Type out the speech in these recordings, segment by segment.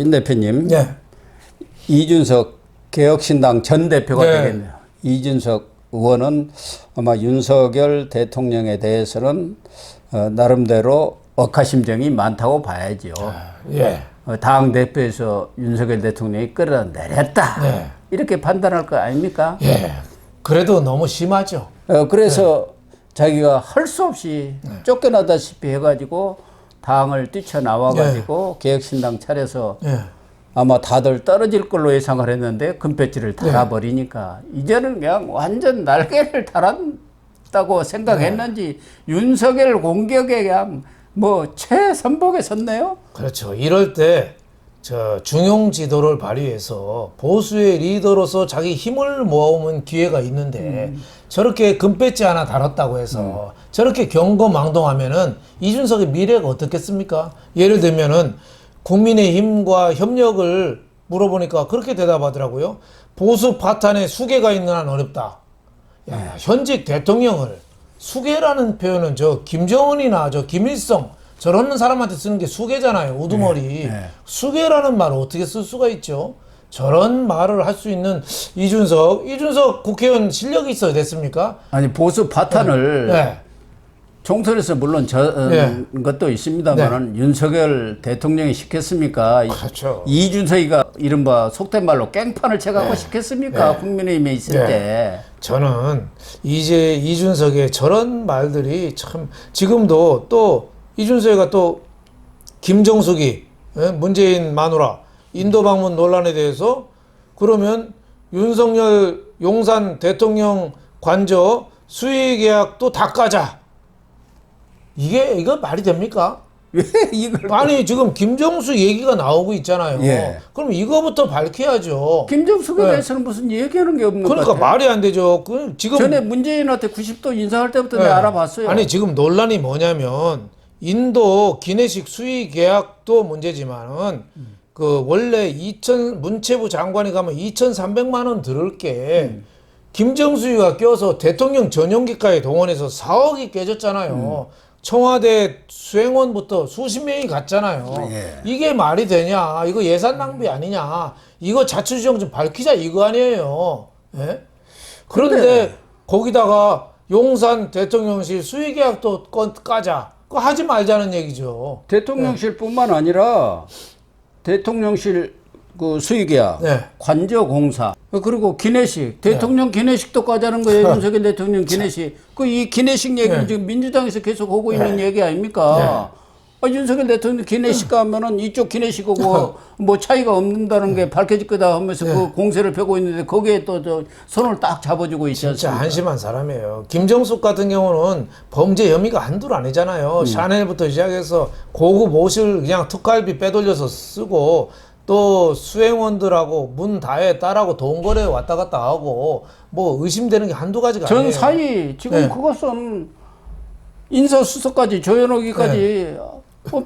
임 대표님, 네. 이준석 개혁신당 전 대표가 네. 되겠네요. 이준석 의원은 아마 윤석열 대통령에 대해서는 나름대로 억하심정이 많다고 봐야죠. 예. 당 대표에서 윤석열 대통령이 끌어내렸다. 네. 이렇게 판단할 거 아닙니까? 예. 그래도 너무 심하죠. 그래서 자기가 할 수 없이 쫓겨나다시피 해가지고 당을 뛰쳐나와가지고 개혁신당 차려서 예. 아마 다들 떨어질 걸로 예상을 했는데 금배지를 달아버리니까 이제는 그냥 완전 날개를 달았다고 생각했는지 윤석열 공격에 그냥 뭐 최선봉에 섰네요. 그렇죠. 이럴 때 중용 지도를 발휘해서 보수의 리더로서 자기 힘을 모아오는 기회가 있는데 저렇게 금배지 하나 달았다고 해서 저렇게 경거망동하면은 이준석의 미래가 어떻겠습니까? 예를 들면은 국민의힘과 협력을 물어보니까 그렇게 대답하더라고요. 보수 파탄에 수계가 있는 한 어렵다. 야, 현직 대통령을 수계라는 표현은 김정은이나 김일성 저런 사람한테 쓰는 게 수계잖아요. 우두머리. 수계라는 말을 어떻게 쓸 수가 있죠? 저런 말을 할 수 있는 이준석 국회의원 실력이 있어야 됐습니까? 아니 보수 파탄을 총선에서 물론 것도 있습니다만은 윤석열 대통령이 시켰습니까? 그렇죠. 이준석이가 이른바 속된 말로 깽판을 쳐갖고 시켰습니까? 국민의힘에 있을 때. 저는 이제 이준석의 저런 말들이 참 지금도 또 이준석이가 또 김정숙이 문재인 마누라 인도 방문 논란에 대해서 그러면 윤석열 용산 대통령 관저 수의 계약도 다 까자. 이거 말이 됩니까? 왜 이걸? 아니 지금 김정숙 얘기가 나오고 있잖아요. 그럼 이거부터 밝혀야죠. 김정숙에 대해서는 무슨 얘기하는 게 없는 것 그러니까 같아요. 말이 안 되죠. 지금 전에 문재인한테 90도 인사할 때부터 내가 알아봤어요. 아니 지금 논란이 뭐냐면 인도 기내식 수의 계약도 문제지만은 그 원래 문체부 장관이 가면 2,300만 원 들을 게 김정수가 껴서 대통령 전용기가에 동원해서 4억이 깨졌잖아요. 청와대 수행원부터 수십 명이 갔잖아요. 이게 말이 되냐? 이거 예산 낭비 아니냐? 이거 자초지종 좀 밝히자 이거 아니에요. 예? 그런데 거기다가 용산 대통령실 수의계약도 까자. 그거 하지 말자는 얘기죠. 대통령실뿐만 아니라 대통령실 그 수의계약, 관저공사, 그리고 기내식, 대통령 기내식도 까자는 거예요. 윤석열 대통령 기내식. 이 기내식 얘기는 지금 민주당에서 계속 하고 있는 얘기 아닙니까? 윤석열 대통령 기내식 가면은 이쪽 기내식하고 뭐 차이가 없는다는 게 밝혀질 거다 하면서 그 공세를 펴고 있는데 거기에 또 손을 딱 잡아주고 있지 않습니까? 진짜 한심한 사람이에요. 김정숙 같은 경우는 범죄 혐의가 한둘 아니잖아요. 샤넬부터 시작해서 고급 옷을 그냥 특갈비 빼돌려서 쓰고 또 수행원들하고 문 다해 딸하고 돈거래 왔다 갔다 하고 뭐 의심되는 게 한두 가지가 아니에요. 전 사이 지금 그것은 인사수석까지 조현옥이까지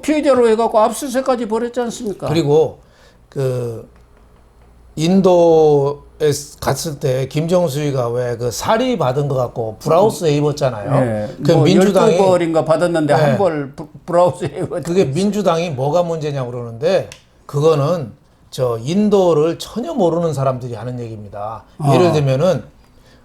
피해자로 해갖고 압수수색까지 벌였지 않습니까? 그리고 그 인도에 갔을 때 김정수이가 왜 그 사리 받은 거 갖고 브라우스 입었잖아요. 그 뭐 민주당이 12벌인가 받았는데 한 벌 브라우스 입었. 그게 민주당이 뭐가 문제냐고 그러는데 그거는 인도를 전혀 모르는 사람들이 하는 얘기입니다. 예를 들면은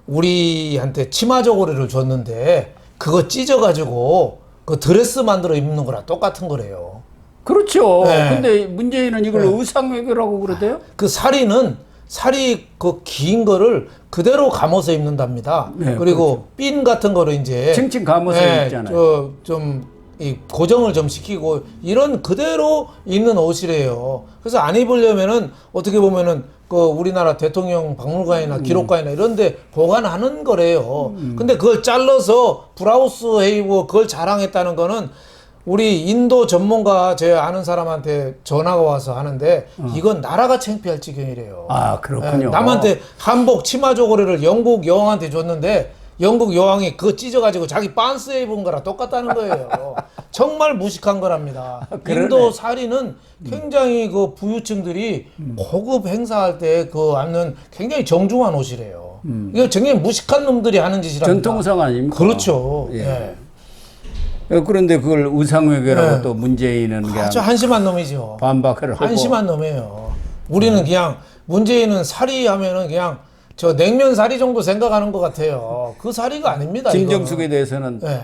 우리한테 치마 저고리를 줬는데 그거 찢어가지고 그 드레스 만들어 입는 거랑 똑같은 거래요. 그렇죠. 근데 문재인은 이걸 의상외교라고 그러대요? 그 사리 그 긴 거를 그대로 감아서 입는답니다. 그리고 그렇죠. 핀 같은 거를 이제 칭칭 감아서 입잖아요. 이 고정을 좀 시키고 이런 그대로 입는 옷이래요. 그래서 안 입으려면은 어떻게 보면은 그 우리나라 대통령 박물관이나 기록관이나 이런 데 보관하는 거래요. 근데 그걸 잘라서 브라우스 입고 그걸 자랑했다는 거는 우리 인도 전문가 제 아는 사람한테 전화가 와서 하는데 이건 나라가 창피할 지경이래요. 아, 그렇군요. 남한테 한복 치마 저고리를 영국 여왕한테 줬는데 영국 여왕이 그거 찢어가지고 자기 빤스에 입은 거랑 똑같다는 거예요. 정말 무식한 거랍니다. 인도 사리는 굉장히 그 부유층들이 고급 행사할 때 그 입는 굉장히 정중한 옷이래요. 이거 굉장히 무식한 놈들이 하는 짓이랍니다. 전통상 아닙니까? 그렇죠. 예. 그런데 그걸 의상외교라고 네. 또 문재인은 그냥 아주 한심한 놈이죠. 반박을 하고. 한심한 놈이에요. 우리는 그냥 문재인은 사리 하면은 그냥 저 냉면 사리 정도 생각하는 것 같아요. 그 사리가 아닙니다. 김정숙에 이거는. 대해서는 네.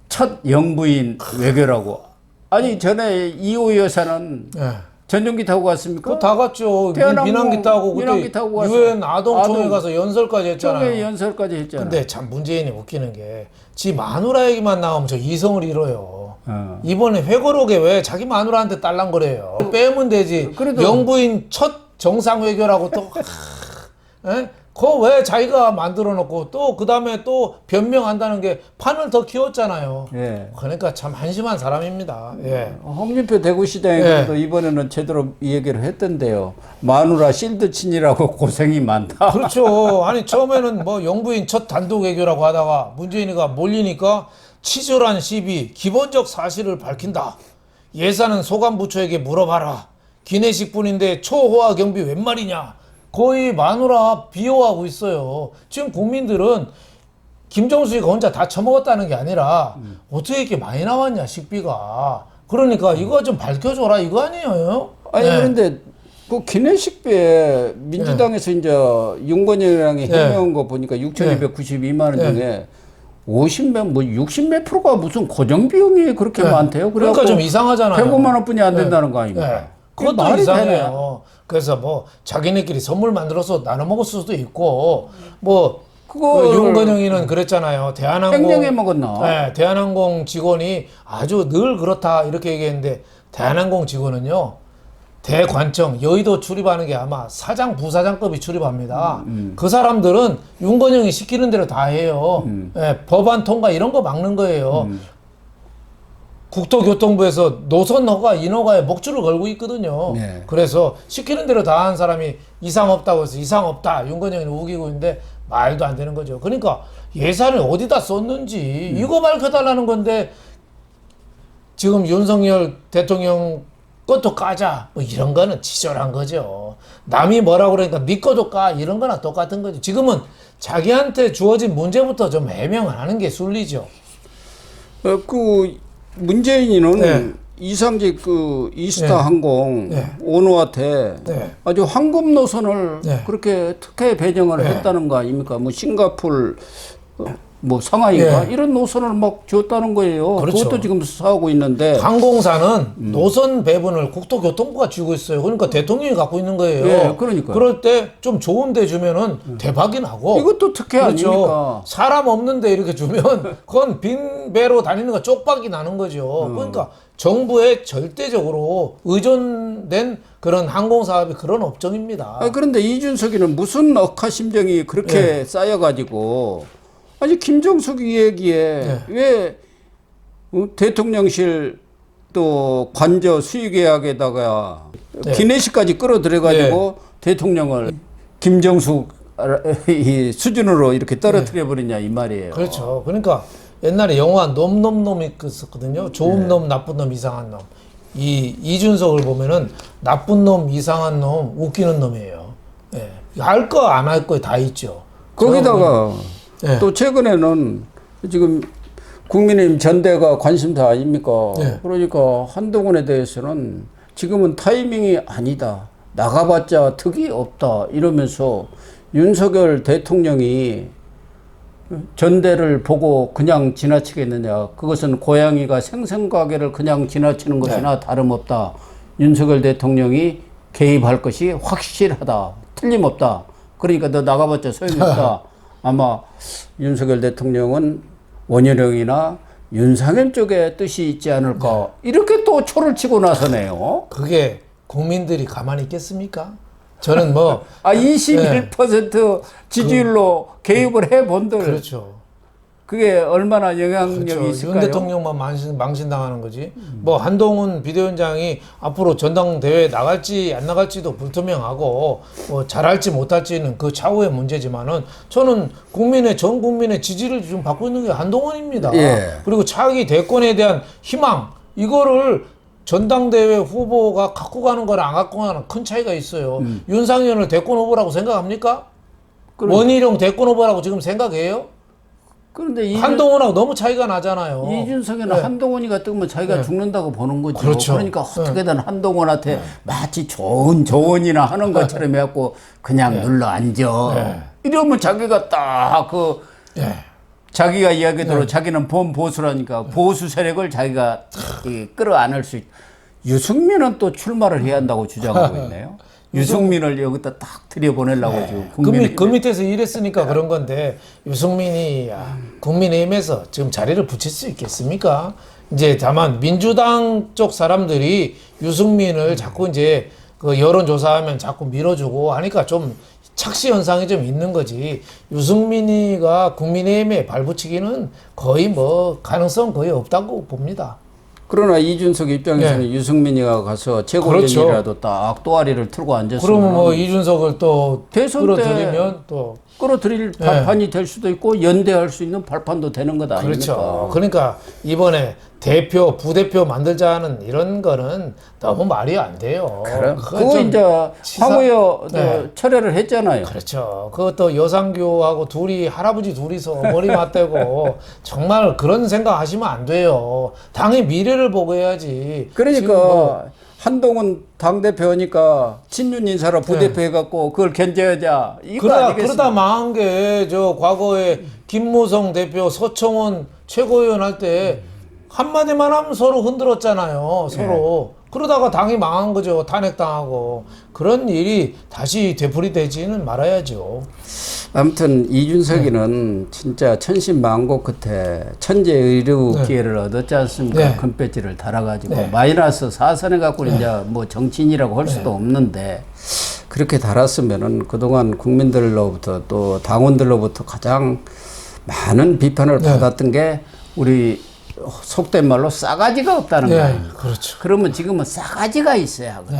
첫 영부인 외교라고. 아니 전에 이호 여사는 네. 전용기 타고 갔습니까? 그거 다 갔죠. 대한항공 민항기 타고 민항기 그때 타고 가서 유엔 아동총회 아동 가서 연설까지 했잖아요. 총회 연설까지 했잖아. 근데 참 문재인이 웃기는 게 지 마누라 얘기만 나오면 저 이성을 잃어요. 이번에 회고록에 왜 자기 마누라한테 딸랑거려요. 빼면 되지. 그래도- 영부인 첫 정상 외교라고 또 그거 왜 자기가 만들어 놓고 또 그다음에 또 변명한다는 게 판을 더 키웠잖아요. 예. 그러니까 참 한심한 사람입니다. 예. 홍준표 대구시장에도 이번에는 제대로 이 얘기를 했던데요. 마누라 실드 친이라고 고생이 많다. 그렇죠. 아니 처음에는 뭐 영부인 첫 단독 외교라고 하다가 문재인이가 몰리니까 치졸한 시비, 기본적 사실을 밝힌다. 예산은 소관부처에게 물어봐라. 기내식뿐인데 초호화 경비 웬 말이냐. 거의 마누라 비호하고 있어요. 지금 국민들은 김정숙이가 혼자 다 처먹었다는 게 아니라 어떻게 이렇게 많이 나왔냐 식비가. 그러니까 이거 좀 밝혀줘라 이거 아니에요? 아니 네. 그런데 그 기내식비에 민주당에서 이제 윤건영이랑 해명한 거 보니까 6,292만 원 중에 50몇 뭐 60몇 프로가 무슨 고정 비용이 그렇게 많대요. 그러니까 좀 이상하잖아요. 105만 원뿐이 안 된다는 거 아닙니까? 네. 그것도 말이 이상해요. 그래서 뭐 자기네끼리 선물 만들어서 나눠 먹을 수도 있고 뭐 그거 윤건영이는 그랬잖아요. 대한항공 땡땡해 먹었나? 네, 대한항공 직원이 아주 늘 그렇다 이렇게 얘기했는데 대한항공 직원은요. 대관청 여의도 출입하는 게 아마 사장 부사장급이 출입합니다. 그 사람들은 윤건영이 시키는 대로 다 해요. 예, 법안 통과 이런 거 막는 거예요. 국토교통부에서 노선 허가, 인허가에 목줄을 걸고 있거든요. 네. 그래서 시키는 대로 다 한 사람이 이상 없다고 해서 이상 없다. 윤건영이 우기고 있는데 말도 안 되는 거죠. 그러니까 예산을 어디다 썼는지 이거 밝혀달라는 건데 지금 윤석열 대통령 것도 까자 뭐 이런 거는 치졸한 거죠. 남이 뭐라고 그러니까 네 것도 까 이런 거나 똑같은 거죠. 지금은 자기한테 주어진 문제부터 좀 해명을 하는 게 순리죠. 그 문재인이는 네. 이상직 그 이스타 네. 항공 네. 오너한테 네. 아주 황금 노선을 네. 그렇게 특혜 배정을 네. 했다는 거 아닙니까? 뭐 싱가폴 뭐 상하이가 네. 이런 노선을 막 줬다는 거예요. 그렇죠. 그것도 지금 수사하고 있는데 항공사는 노선 배분을 국토교통부가 쥐고 있어요. 그러니까 대통령이 갖고 있는 거예요. 네, 그러니까요. 그럴 때 좀 좋은 데 주면은 대박이 나고. 이것도 특혜 그렇죠. 아닙니까? 사람 없는데 이렇게 주면 그건 빈 배로 다니는 거 쪽박이 나는 거죠. 그러니까 정부에 절대적으로 의존된 그런 항공사업이 그런 업종입니다. 그런데 이준석이는 무슨 억하심정이 그렇게 네. 쌓여가지고 아니 김정숙 얘기에 네. 왜 대통령실 또 관저 수의계약에다가 네. 기내식까지 끌어들여가지고 대통령을 김정숙 이 수준으로 이렇게 떨어뜨려 버리냐 이 말이에요. 그렇죠. 그러니까 옛날에 영화 놈놈놈이 있었거든요. 좋은 놈, 나쁜 놈, 이상한 놈. 이준석을 보면은 나쁜 놈, 이상한 놈, 웃기는 놈이에요. 예. 할 거 안 할 거 다 있죠. 거기다가 네. 또 최근에는 지금 국민의힘 전대가 관심사 아닙니까? 네. 그러니까 한동훈에 대해서는 지금은 타이밍이 아니다. 나가봤자 득이 없다. 이러면서 윤석열 대통령이 전대를 보고 그냥 지나치겠느냐. 그것은 고양이가 생선가게를 그냥 지나치는 것이나 다름없다. 윤석열 대통령이 개입할 것이 확실하다. 틀림없다. 그러니까 너 나가봤자 소용없다. 아마 윤석열 대통령은 원희룡이나 윤상현 쪽에 뜻이 있지 않을까. 이렇게 또 초를 치고 나서네요. 그게 국민들이 가만히 있겠습니까? 저는 뭐 21% 지지율로 개입을 해본들. 그렇죠. 그게 얼마나 영향력이 그렇죠. 있을까요? 윤 대통령만 망신당하는 거지. 뭐 한동훈 비대위원장이 앞으로 전당대회에 나갈지 안 나갈지도 불투명하고 뭐 잘할지 못할지는 그 차후의 문제지만은 저는 전 국민의 지지를 좀 받고 있는 게 한동훈입니다. 예. 그리고 차기 대권에 대한 희망 이거를 전당대회 후보가 갖고 가는 거랑 안 갖고 가는 큰 차이가 있어요. 윤상현을 대권 후보라고 생각합니까? 그럼- 원희룡 대권 후보라고 지금 생각해요? 그런데 한동훈하고 너무 차이가 나잖아요. 이준석에는 네. 한동훈이가 뜨면 자기가 네. 죽는다고 보는 거죠. 그렇죠. 그러니까 어떻게든 한동훈한테 마치 좋은 조언이나 하는 것처럼 해갖고 그냥 눌러 앉아. 이러면 자기가 딱 자기가 이야기대로 자기는 범보수라니까 보수 세력을 자기가 끌어안을 수 있. 유승민은 또 출마를 해야 한다고 주장하고 있네요. 유승민을 여기다 딱 들여보내려고 지금 그 밑에서 일했으니까 그런 건데 유승민이 국민의힘에서 지금 자리를 붙일 수 있겠습니까? 이제 다만 민주당 쪽 사람들이 유승민을 자꾸 이제 그 여론조사하면 자꾸 밀어주고 하니까 좀 착시 현상이 좀 있는 거지. 유승민이가 국민의힘에 발붙이기는 거의 뭐 가능성 거의 없다고 봅니다. 그러나 이준석 입장에서는 유승민이가 가서 최고위원이라도 딱 또아리를 틀고 앉았으면 그러면 뭐 이준석을 또 대선 끌어들이면 또 끌어들일 발판이 될 수도 있고 연대할 수 있는 발판도 되는 것 아닙니까? 그렇죠. 그러니까 이번에 대표, 부대표 만들자는 이런 거는 너무 말이 안 돼요. 그거 이제 황우여 철회를 했잖아요. 그렇죠. 그것도 여상규하고 둘이 할아버지 둘이서 머리 맞대고 정말 그런 생각 하시면 안 돼요. 당의 미래를 보고 해야지. 그러니까 한동훈 당대표니까 친윤 인사로 부대표 해갖고 그걸 견제하자. 이거 그러다 망한 게 저 과거에 김무성 대표, 서청원 최고위원 할 때 한마디만 하면 서로 흔들었잖아요. 서로. 그러다가 당이 망한 거죠. 탄핵당하고. 그런 일이 다시 되풀이되지는 말아야죠. 아무튼 이준석이는 진짜 천신만고 끝에 천재의료 기회를 얻었지 않습니까? 큰 배지를 달아가지고 마이너스 4선에 갖고 이제 뭐 정치인이라고 할 수도 없는데 그렇게 달았으면은 그동안 국민들로부터 또 당원들로부터 가장 많은 비판을 받았던 게 우리 속된 말로 싸가지가 없다는 거예요. 그렇죠. 그러면 지금은 싸가지가 있어야 하거든.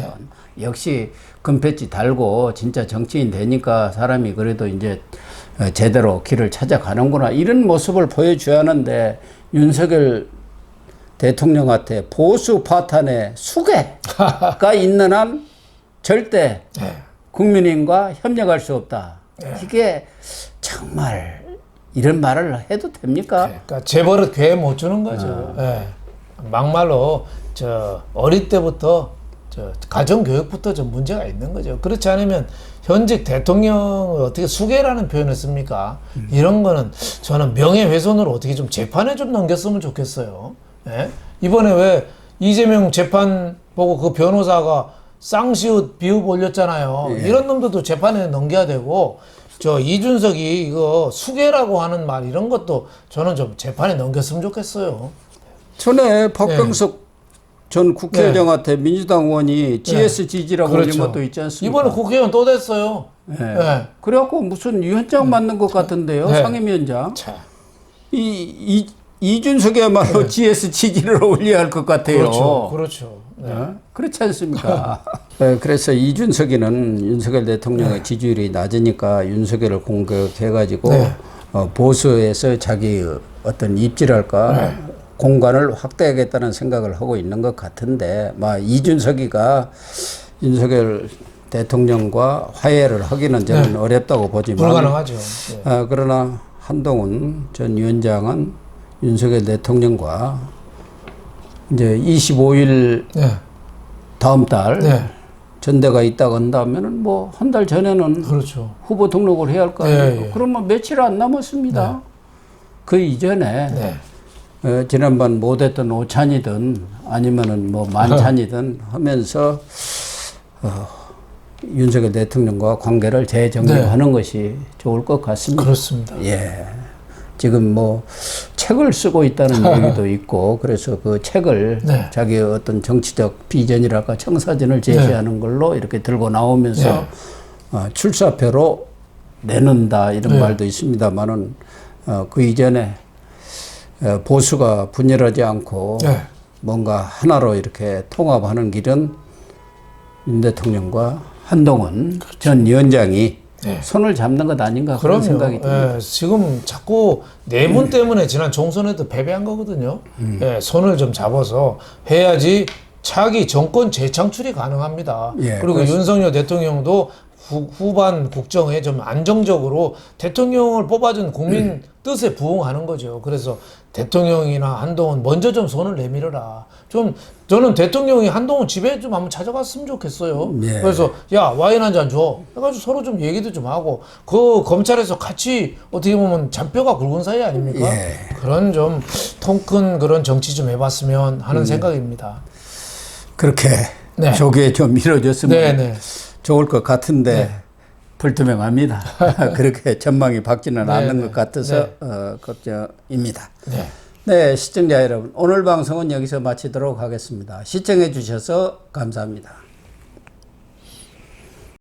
역시 금패지 달고 진짜 정치인 되니까 사람이 그래도 이제 제대로 길을 찾아가는구나. 이런 모습을 보여줘야 하는데 윤석열 대통령한테 보수 파탄의 수괴가 있는 한 절대 국민의힘과 협력할 수 없다. 이게 정말 이런 말을 해도 됩니까? 그러니까 재벌은 괴 못 주는 거죠. 막말로 어릴 때부터 가정교육부터 좀 문제가 있는 거죠. 그렇지 않으면 현직 대통령을 어떻게 수괴라는 표현을 씁니까? 이런 거는 저는 명예훼손으로 어떻게 좀 재판에 좀 넘겼으면 좋겠어요. 이번에 왜 이재명 재판 보고 그 변호사가 쌍시옷 비읍 올렸잖아요. 이런 놈들도 재판에 넘겨야 되고 이준석이 이거 수괴라고 하는 말 이런 것도 저는 좀 재판에 넘겼으면 좋겠어요. 전에 박병석 전 국회의장한테 민주당 의원이 GS 지지라고 올린 것도 있지 않습니까? 이번에 국회의원 또 됐어요. 그래갖고 무슨 위원장 맞는 것 같은데요. 상임위원장. 이준석이야말로 GS 지지를 올려야 할 것 같아요. 그렇죠. 그렇지 않습니까? 그래서 이준석이는 윤석열 대통령의 지지율이 낮으니까 윤석열을 공격해가지고 보수에서 자기 어떤 입지랄까 공간을 확대하겠다는 생각을 하고 있는 것 같은데, 이준석이가 윤석열 대통령과 화해를 하기는 저는 어렵다고 보지만 불가능하죠. 그러나 한동훈 전 위원장은 윤석열 대통령과 이제 25일 다음 달 전대가 있다고 한다면은 뭐 한 달 전에는 후보 등록을 해야 할 거 아니에요. 그러면 며칠 안 남았습니다. 그 이전에 지난번 못했던 오찬이든 아니면은 뭐 만찬이든 하면서 윤석열 대통령과 관계를 재정립하는 것이 좋을 것 같습니다. 그렇습니다. 지금 뭐 책을 쓰고 있다는 얘기도 있고 그래서 그 책을 자기의 어떤 정치적 비전이랄까 청사진을 제시하는 걸로 이렇게 들고 나오면서 출사표로 내는다 이런 말도 있습니다만은 그 이전에 보수가 분열하지 않고 뭔가 하나로 이렇게 통합하는 길은 윤 대통령과 한동훈 전 위원장이 손을 잡는 것 아닌가 그런 생각이 듭니다. 지금 자꾸 내분 때문에 지난 총선에도 패배한 거거든요. 손을 좀 잡아서 해야지 차기 정권 재창출이 가능합니다. 그리고 윤석열 대통령도 후반 국정에 좀 안정적으로 대통령을 뽑아준 국민 뜻에 부응하는 거죠. 그래서 대통령이나 한동훈 먼저 좀 손을 내밀어라. 좀 저는 대통령이 한동훈 집에 좀 한번 찾아갔으면 좋겠어요. 예. 그래서 야 와인 한 잔 줘. 해가지고 서로 좀 얘기도 좀 하고 그 검찰에서 같이 어떻게 보면 잔뼈가 굵은 사이 아닙니까? 예. 그런 좀 통 큰 그런 정치 좀 해봤으면 하는 생각입니다. 그렇게 네. 조기에 좀 이루어졌으면 네네. 좋을 것 같은데 네. 불투명합니다. 그렇게 전망이 바뀌는 네, 않는 네. 것 같아서 네. 걱정입니다. 네. 네, 시청자 여러분, 오늘 방송은 여기서 마치도록 하겠습니다. 시청해 주셔서 감사합니다.